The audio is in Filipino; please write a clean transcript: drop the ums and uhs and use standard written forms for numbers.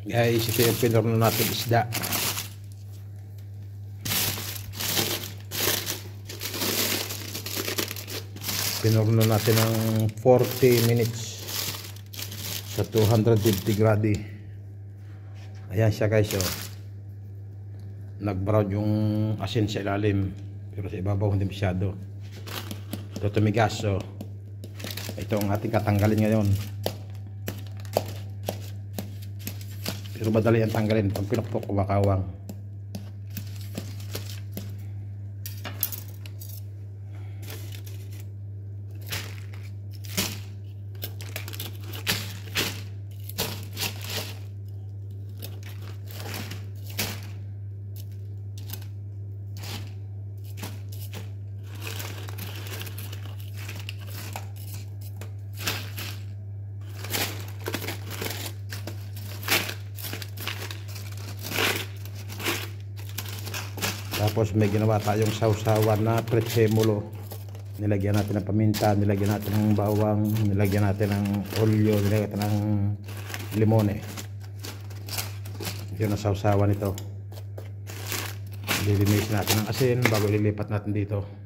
Guys, ito yung pinorno natin isda. Pinorno natin ng 40 minutes sa 250 gradi. Ayan siya guys, oh. Nag-brown yung asin sa ilalim, pero sa ibabaw hindi masyado. Ito tumigas, oh. Ito ang ating katanggalin ngayon. Pero madali ang tanggalin pag pinukpok o makawang. Tapos may ginawa tayong sausawan na presemulo. Nilagyan natin ng paminta, nilagyan natin ng bawang, nilagyan natin ng olyo, nilagyan natin ng limone. Yun ang sausawan nito. Lilinisin natin ng asin bago ililipat natin dito.